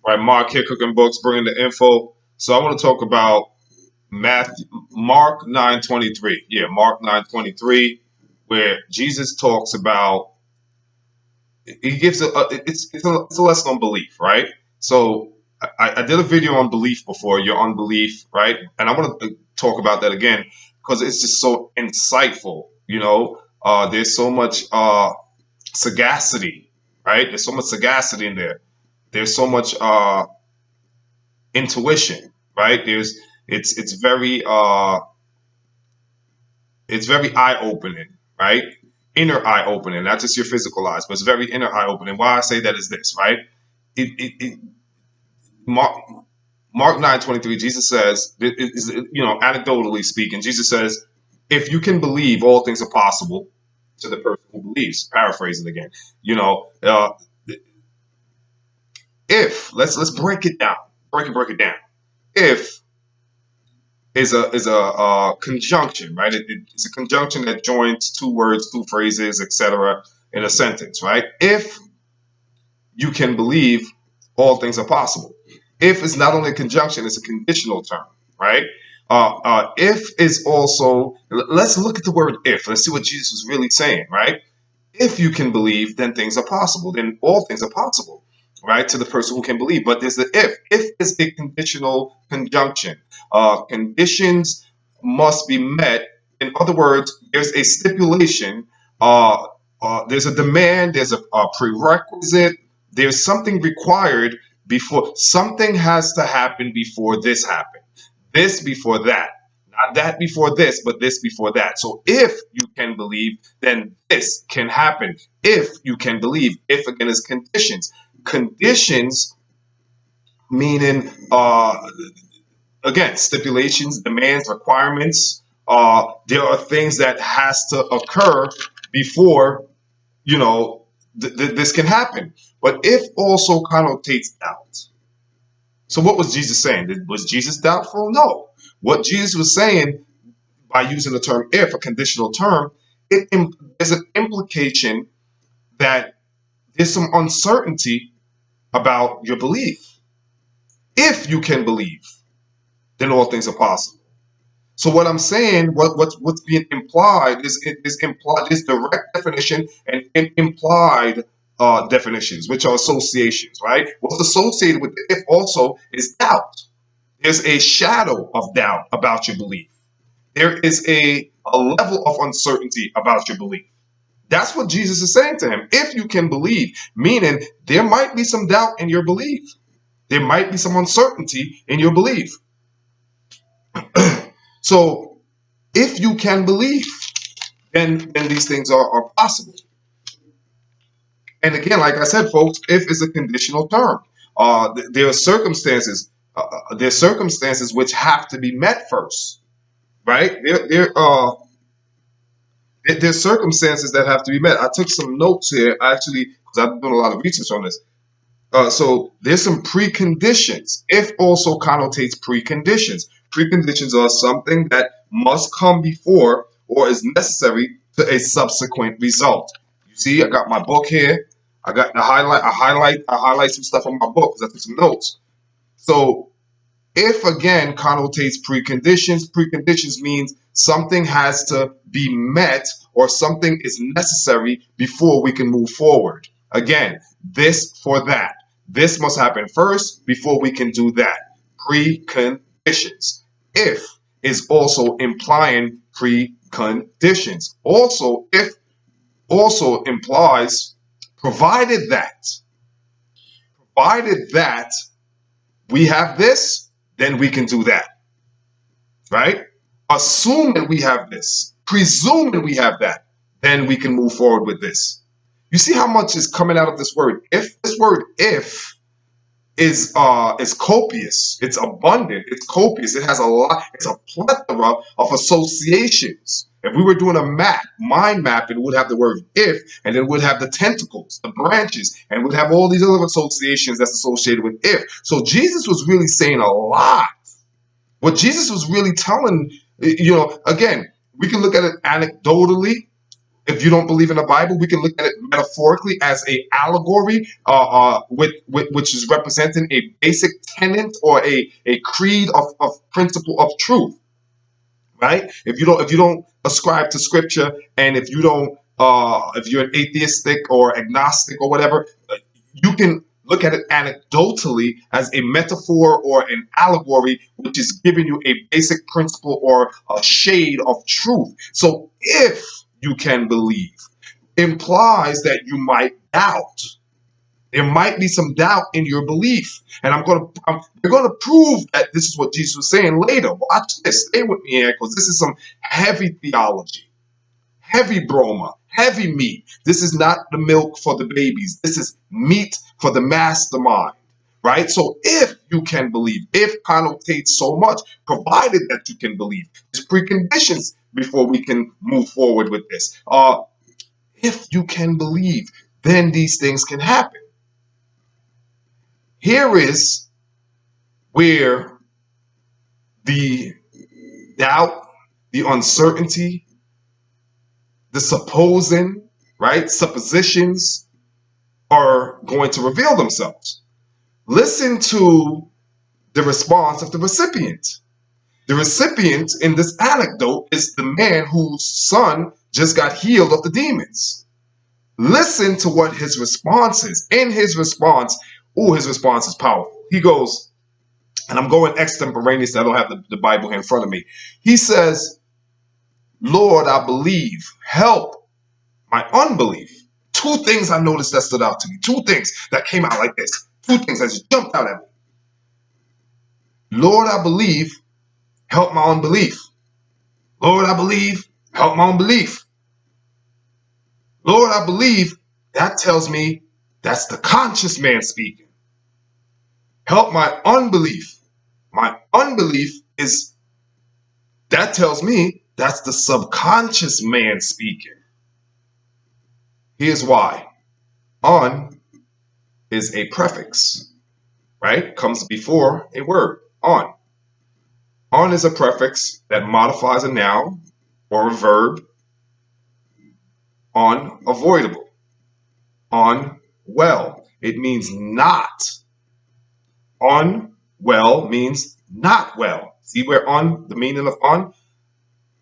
Right, Mark here, Cooking Books, bringing the info. So I want to talk about Mark 9:23. Yeah, Mark 9:23, where Jesus talks about he gives it's a lesson on belief, right? So I did a video on belief before, your unbelief, right? And I want to talk about that again because it's just so insightful. There's so much sagacity, right? There's so much sagacity in there. There's so much intuition, right? It's very it's very eye opening, right? Inner eye opening, not just your physical eyes, but it's very inner eye opening. Why I say that is this, right? It Mark Mark 9:23, Jesus says, anecdotally speaking, Jesus says, if you can believe, all things are possible to the person who believes. Paraphrasing again, you know, if let's break it down, break it down. If is a conjunction, right? It's a conjunction that joins two words, two phrases, etc. in a sentence, right? If you can believe, all things are possible. If is not only a conjunction, it's a conditional term, right? If is also, let's look at the word if. Let's see what Jesus was really saying, right? If you can believe, then things are possible. Then all things are possible, right? To the person who can believe. But there's the if. If is a conditional conjunction. Conditions must be met. In other words, there's a stipulation. There's a demand. There's a prerequisite. There's something required before something has to happen before this happens. This before that. Not that before this, but this before that. So if you can believe, then this can happen. If you can believe, if again is conditions. Conditions meaning again stipulations, demands, requirements. There are things that has to occur before you know this can happen. But if also connotates doubt. So what was Jesus saying? Was Jesus doubtful? No. What Jesus was saying by using the term if, a conditional term, there's an implication that there's some uncertainty about your belief. If you can believe, then all things are possible. So what I'm saying, what's being implied is implied is direct definition and implied definitions, which are associations, right? What's associated with the if also is doubt. There's a shadow of doubt about your belief. There is a level of uncertainty about your belief. That's what Jesus is saying to him. If you can believe, meaning there might be some doubt in your belief, there might be some uncertainty in your belief. So if you can believe, then these things are possible. And again, like I said, folks, if is a conditional term. There are circumstances. There are circumstances which have to be met first, right? There's circumstances that have to be met. I took some notes here actually because I've been doing a lot of research on this. So there's some preconditions. If also connotates preconditions. Preconditions are something that must come before or is necessary to a subsequent result. You see, I got my book here. I got the highlight. I highlight some stuff on my book because I took some notes. So if again connotates preconditions, preconditions means something has to be met or something is necessary before we can move forward. Again, this for that. This must happen first before we can do that. Preconditions. If is also implying preconditions. Also, if also implies provided that we have this, then we can do that, right? Assuming we have this, presuming we have that, then we can move forward with this. You see how much is coming out of this word? If this word if is copious, it's abundant, it's copious, it has a lot, it's a plethora of associations. If we were doing a map, mind map, it would have the word if, and it would have the tentacles, the branches, and would have all these other associations that's associated with if. So Jesus was really saying a lot. What Jesus was really telling, again, we can look at it anecdotally. If you don't believe in the Bible, we can look at it metaphorically as a allegory, which is representing a basic tenet or a creed of principle of truth, right? If you don't ascribe to Scripture, and if you're an atheistic or agnostic or whatever, you can look at it anecdotally as a metaphor or an allegory, which is giving you a basic principle or a shade of truth. So if you can believe implies that you might doubt. There might be some doubt in your belief. And we're going to prove that this is what Jesus was saying later. Watch this. Stay with me here, because this is some heavy theology, heavy broma, heavy meat. This is not the milk for the babies. This is meat for the mastermind, right? So if you can believe, if connotates so much, provided that you can believe. There's preconditions before we can move forward with this. If you can believe, then these things can happen. Here is where the doubt, the uncertainty, the supposing, right, suppositions are going to reveal themselves. Listen to the response of the recipient. The recipient in this anecdote is the man whose son just got healed of the demons. Listen to what his response is. In his response, his response is powerful. He goes, and I'm going extemporaneous, I don't have the Bible here in front of me. He says, Lord, I believe, help my unbelief. Two things I noticed that stood out to me. Two things that came out like this. Two things that just jumped out at me. Lord, I believe, help my unbelief. Lord, I believe, help my unbelief. Lord, I believe, that tells me that's the conscious man speaking. Help my unbelief. My unbelief that tells me that's the subconscious man speaking. Here's why. On is a prefix, right? Comes before a word, on. On is a prefix that modifies a noun or a verb. Unavoidable. Unwell. It means not. Unwell means not well. See where the meaning of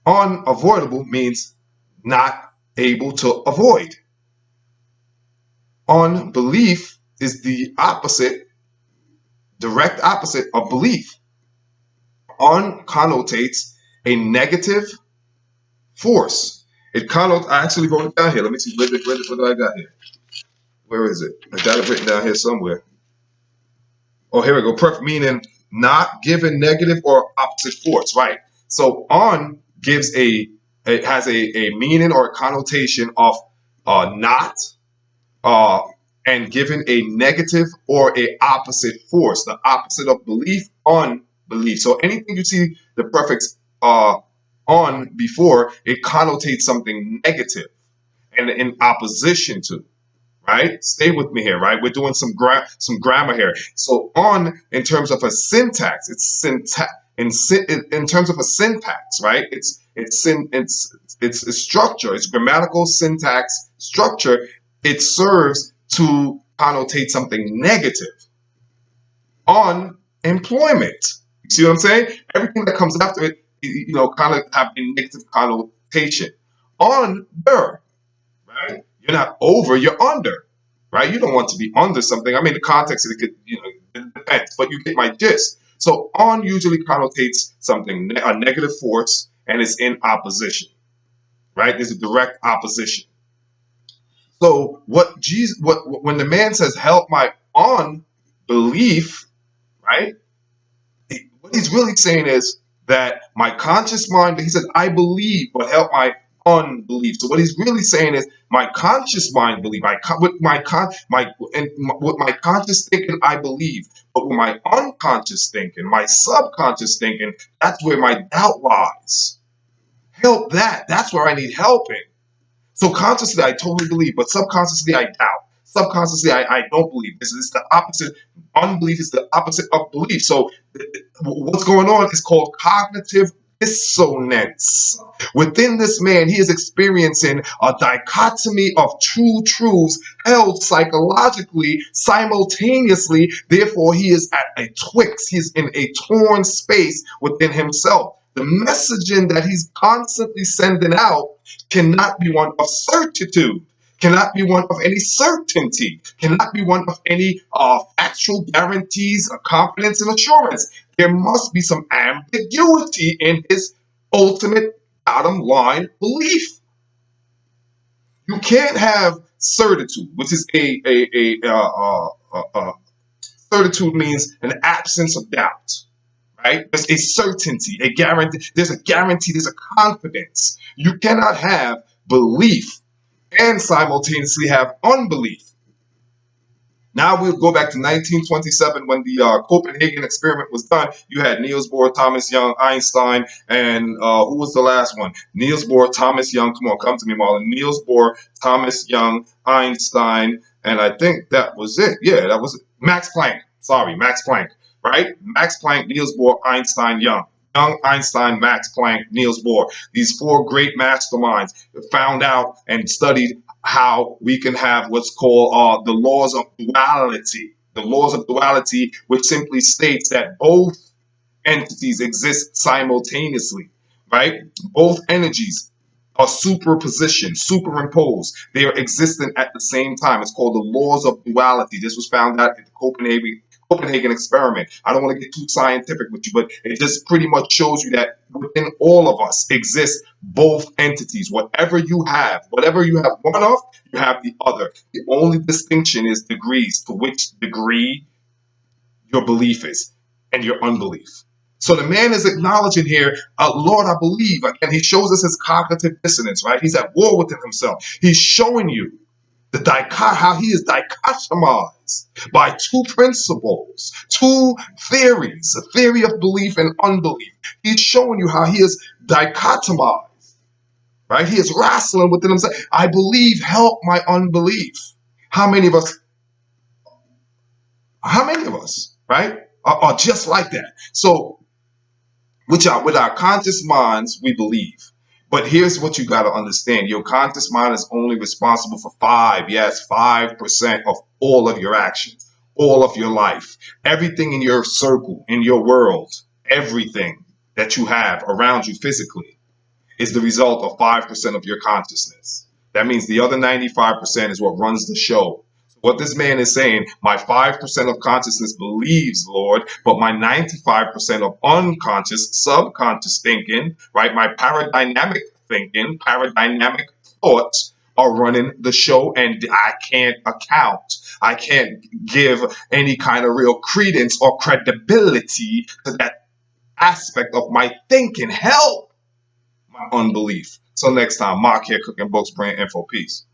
unavoidable means not able to avoid. Unbelief is the opposite, direct opposite of belief. Connotates a negative force. I actually wrote it down here. Let me see, what do I got here? Where is it? I got it written down here somewhere. Oh, here we go. Meaning not given negative or opposite force, right? So on it has a meaning or a connotation of not, and given a negative or a opposite force, the opposite of belief, unbelief. So anything you see the prefix on before, it connotates something negative and in opposition to. Right? Stay with me here, right? We're doing some grammar here. So on, in terms of a syntax, it's syntax in terms of a syntax, right? It's structure, it's grammatical syntax structure. It serves to connotate something negative. On employment, you see what I'm saying? Everything that comes after it, kind of have a negative connotation. Under, right? You're not over, you're under, right? You don't want to be under something. I mean, the context, it depends, but you get my gist. So on usually connotates something, a negative force, and it's in opposition, right? There's a direct opposition. So when the man says, help my unbelief, right? What he's really saying is that my conscious mind, he said, I believe, but help my unbelief. So what he's really saying is my conscious mind believe. With my conscious thinking, I believe. But with my unconscious thinking, my subconscious thinking, that's where my doubt lies. Help that. That's where I need help in. So consciously, I totally believe, but subconsciously, I doubt. Subconsciously, I don't believe. This is the opposite. Unbelief is the opposite of belief. So what's going on is called cognitive dissonance. Within this man, he is experiencing a dichotomy of true truths held psychologically simultaneously. Therefore, he is at a twix. He is in a torn space within himself. The messaging that he's constantly sending out cannot be one of certitude, cannot be one of any certainty, cannot be one of any factual guarantees, confidence, and assurance. There must be some ambiguity in his ultimate bottom line belief. You can't have certitude, which is certitude means an absence of doubt, right? There's a certainty, a guarantee. There's a guarantee. There's a confidence. You cannot have belief and simultaneously have unbelief. Now we'll go back to 1927 when the Copenhagen experiment was done. You had Niels Bohr, Thomas Young, Einstein, and who was the last one? Niels Bohr, Thomas Young. Come on, come to me, Marlon. Niels Bohr, Thomas Young, Einstein, and I think that was it. Yeah, that was it. Max Planck. Sorry, Max Planck. Right? Max Planck, Niels Bohr, Einstein, Young. Young, Einstein, Max Planck, Niels Bohr. These four great masterminds found out and studied how we can have what's called the laws of duality. The laws of duality, which simply states that both entities exist simultaneously, right? Both energies are superimposed. They are existent at the same time. It's called the laws of duality. This was found out at the Copenhagen experiment. I don't want to get too scientific with you, but it just pretty much shows you that within all of us exist both entities. Whatever you have one of, you have the other. The only distinction is degrees, to which degree your belief is and your unbelief. So the man is acknowledging here, Lord, I believe. And he shows us his cognitive dissonance, right? He's at war within himself. He's showing you how he is dichotomized by two principles, two theories, a theory of belief and unbelief. He's showing you how he is dichotomized, right? He is wrestling within himself. I believe, help my unbelief. How many of us, right, are just like that? So, with our conscious minds, we believe. But here's what you got to understand. Your conscious mind is only responsible for 5% of all of your actions, all of your life. Everything in your circle, in your world, everything that you have around you physically is the result of 5% of your consciousness. That means the other 95% is what runs the show. What this man is saying, my 5% of consciousness believes, Lord, but my 95% of unconscious, subconscious thinking, right, my paradigmatic thinking, paradigmatic thoughts are running the show, and I can't account. I can't give any kind of real credence or credibility to that aspect of my thinking. Help my unbelief. So next time, Mark here, Cooking Books, Brand Info. Peace.